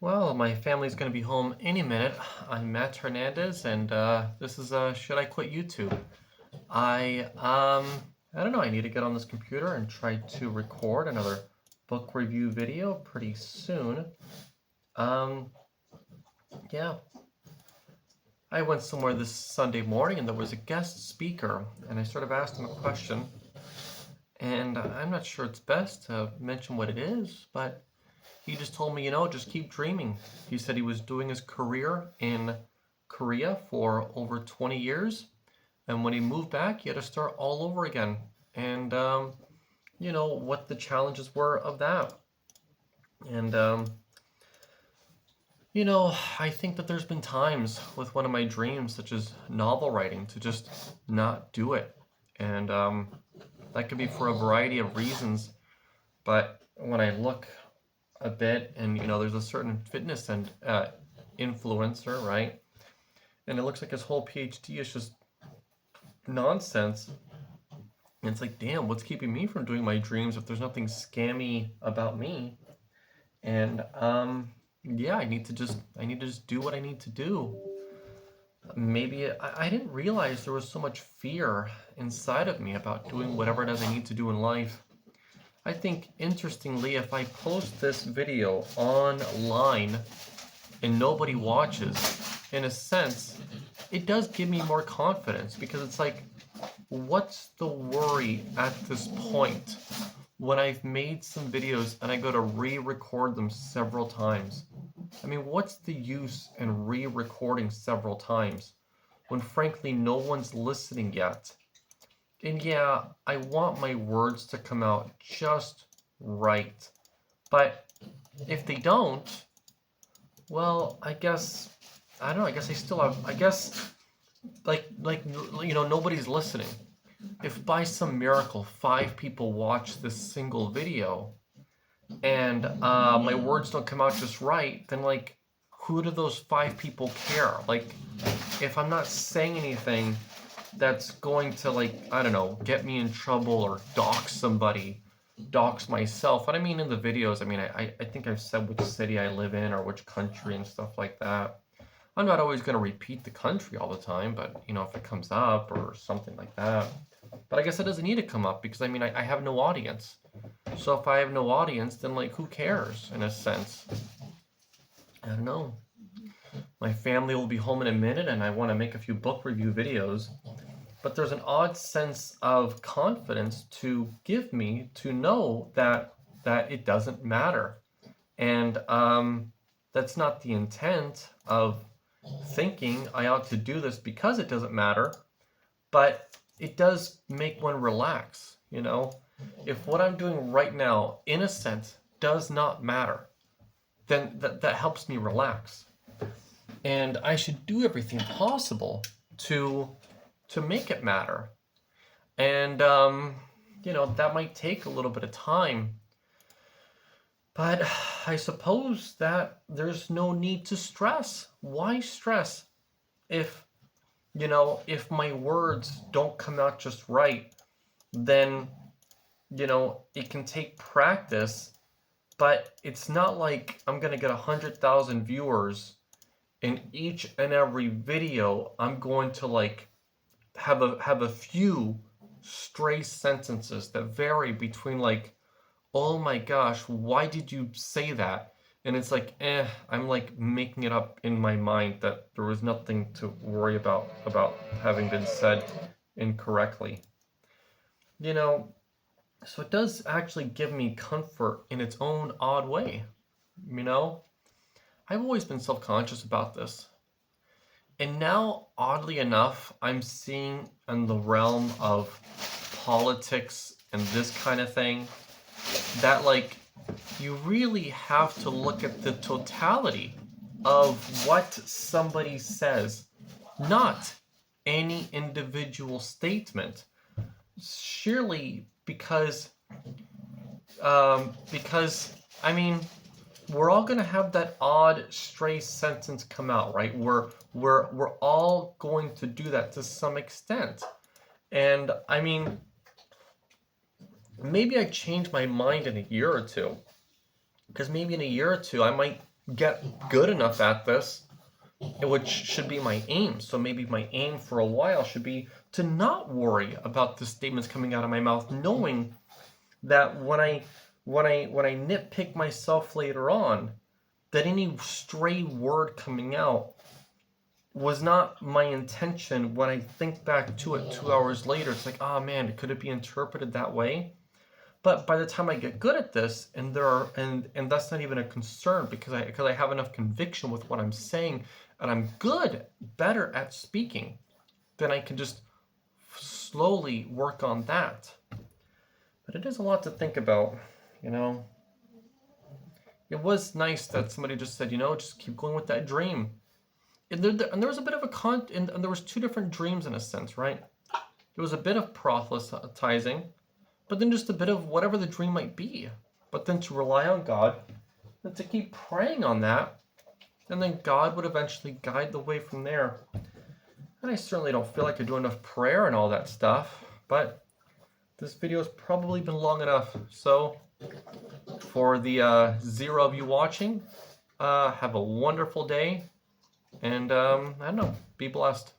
Well, my family's going to be home any minute. I'm Matt Hernandez, and this is Should I Quit YouTube? I um I don't know. I need to get on this computer and try to record another book review video pretty soon. Um, yeah, I went somewhere this Sunday morning, and there was a guest speaker, and I sort of asked him a question, and I'm not sure it's best to mention what it is, but he just told me, just keep dreaming. He said he was doing his career in Korea for over 20 years. And when he moved back, he had to start all over again. And, what the challenges were of that. And, I think that there's been times with one of my dreams, such as novel writing, to just not do it. And that could be for a variety of reasons. But when I look a bit, and there's a certain fitness and influencer, right? And it looks like his whole PhD is just nonsense. And it's like, damn, what's keeping me from doing my dreams if there's nothing scammy about me? And yeah, I need to just do what I need to do. Maybe I didn't realize there was so much fear inside of me about doing whatever it is I need to do in life. I think, interestingly, if I post this video online and nobody watches, in a sense, it does give me more confidence, because it's like, what's the worry at this point when I've made some videos and I go to re-record them several times? I mean, what's the use in re-recording several times when frankly no one's listening yet? And yeah, I want my words to come out just right. But if they don't, well, I don't know, I guess I still have, nobody's listening. If by some miracle 5 people watch this single video and my words don't come out just right, then like, who do those 5 people care? Like, if I'm not saying anything that's going to, like, I don't know, get me in trouble or dox somebody, dox myself. And I mean, in the videos, I think I've said which city I live in or which country and stuff like that. I'm not always going to repeat the country all the time, but if it comes up or something like that. But I guess it doesn't need to come up because I have no audience. So if I have no audience, then like, who cares in a sense? I don't know. My family will be home in a minute and I want to make a few book review videos. But there's an odd sense of confidence to give me to know that it doesn't matter. And that's not the intent of thinking I ought to do this because it doesn't matter, but it does make one relax, If what I'm doing right now, in a sense, does not matter, then that helps me relax. And I should do everything possible to make it matter. And that might take a little bit of time. But I suppose that there's no need to stress. Why stress if my words don't come out just right? Then it can take practice, but it's not like I'm gonna get 100,000 viewers in each and every video. I'm going to like have a few stray sentences that vary between like, oh my gosh, why did you say that? And it's like, I'm like making it up in my mind that there was nothing to worry about having been said incorrectly. So it does actually give me comfort in its own odd way. I've always been self-conscious about this. And now, oddly enough, I'm seeing in the realm of politics and this kind of thing that, like, you really have to look at the totality of what somebody says, not any individual statement. Surely, because we're all going to have that odd stray sentence come out, right? We're all going to do that to some extent. And maybe I change my mind in a year or two, because maybe in a year or two I might get good enough at this, which should be my aim. So maybe my aim for a while should be to not worry about the statements coming out of my mouth, knowing that when I nitpick myself later on, that any stray word coming out was not my intention. When I think back to it 2 hours later, it's like, oh man, could it be interpreted that way? But by the time I get good at this, and that's not even a concern, because I have enough conviction with what I'm saying, and I'm better at speaking, then I can just slowly work on that. But it is a lot to think about, you know. It was nice that somebody just said, just keep going with that dream. And there was a bit of and there was two different dreams in a sense, right? There was a bit of proselytizing, but then just a bit of whatever the dream might be. But then to rely on God, and to keep praying on that, and then God would eventually guide the way from there. And I certainly don't feel like I do enough prayer and all that stuff, but this video has probably been long enough. So for the 0 of you watching, have a wonderful day, and I don't know, be blessed.